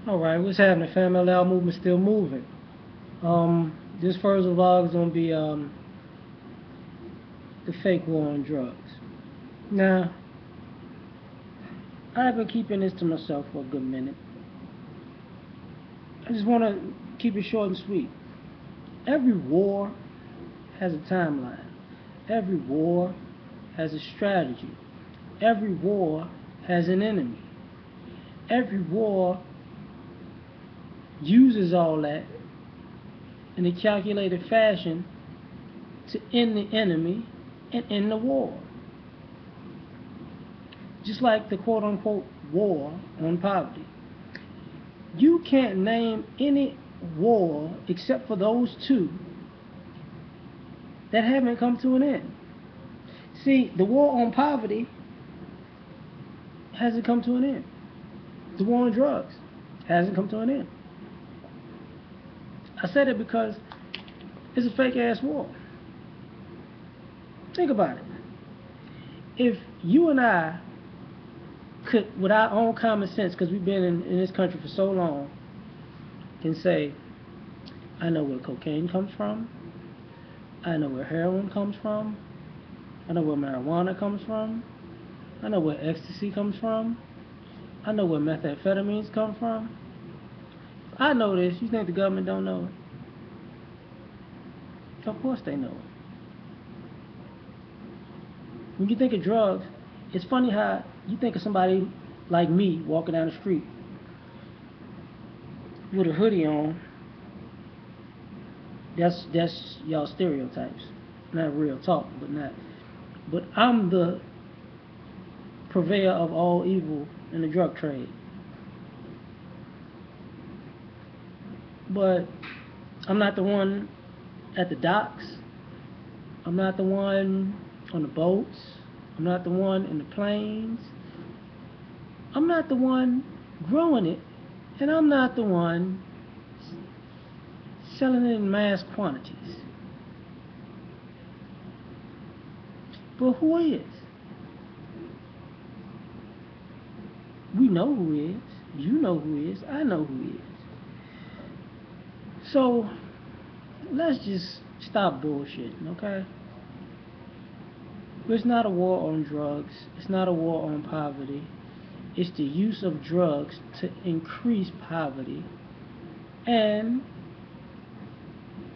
Alright, what's happening, fam? L.A.R movement still moving. This first vlog is gonna be the fake war on drugs. Now, I've been keeping this to myself for a good minute. I just wanna keep it short and sweet. Every war has a timeline. Every war has a strategy. Every war has an enemy. Every war uses all that in a calculated fashion to end the enemy and end the war. Just like the quote-unquote war on poverty. You can't name any war except for those two that haven't come to an end. See, the war on poverty hasn't come to an end. The war on drugs hasn't come to an end. I said it because it's a fake-ass war. Think about it. If you and I could, with our own common sense, because we've been in this country for so long, can say, I know where cocaine comes from, I know where heroin comes from, I know where marijuana comes from, I know where ecstasy comes from, I know where methamphetamines come from. If I know this, you think the government don't know it? Of course they know it. When you think of drugs, it's funny how you think of somebody like me walking down the street with a hoodie on. That's y'all stereotypes. Not real talk, but I'm the purveyor of all evil in the drug trade. But I'm not the one at the docks. I'm not the one on the boats. I'm not the one in the planes. I'm not the one growing it. And I'm not the one selling it in mass quantities. But who is? We know who is. You know who is. I know who is. So let's just stop bullshitting, okay? It's not a war on drugs. It's not a war on poverty. It's the use of drugs to increase poverty and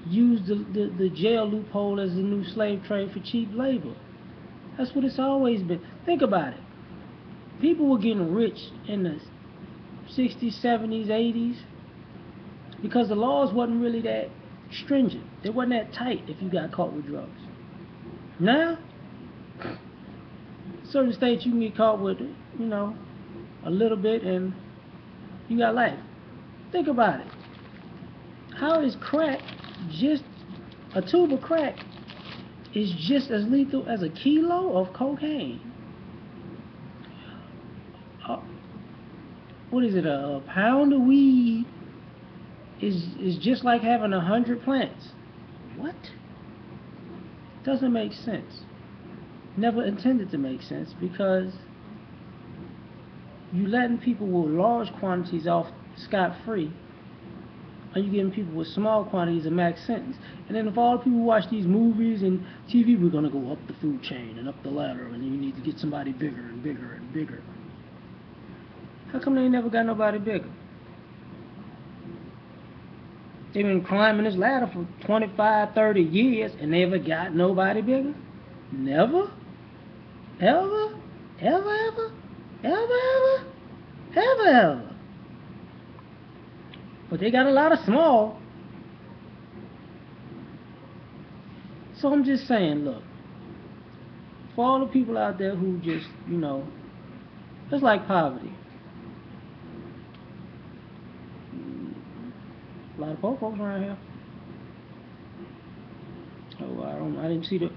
use the jail loophole as the new slave trade for cheap labor. That's what it's always been. Think about it. People were getting rich in the 60s, 70s, 80s because the laws wasn't really that stringent. They wasn't that tight if you got caught with drugs. Now, certain states you can get caught with, a little bit and you got life. Think about it. How is crack just, a tube of crack is just as lethal as a kilo of cocaine? What is it, a pound of weed is just like having 100 plants. What? Doesn't make sense. Never intended to make sense because you letting people with large quantities off scot-free, and you giving people with small quantities a max sentence. And then if all the people watch these movies and TV, we're gonna go up the food chain and up the ladder, and you need to get somebody bigger and bigger and bigger. How come they never got nobody bigger? They've been climbing this ladder for 25, 30 years and never got nobody bigger? Never? Ever? Ever, ever? Ever, ever? Ever, ever? But they got a lot of small. So I'm just saying, look, for all the people out there who just, it's like poverty. A lot of poor folks around here. Oh, I didn't see the.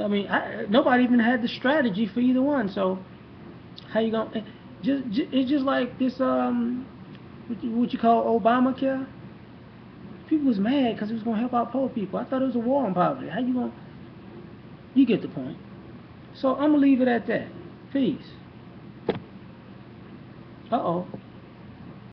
I mean, nobody even had the strategy for either one. So, how you gonna? It's just like this. What you call Obamacare. People was mad because it was gonna help out poor people. I thought it was a war on poverty. How you gonna? You get the point. So I'm gonna leave it at that. Peace. Uh oh.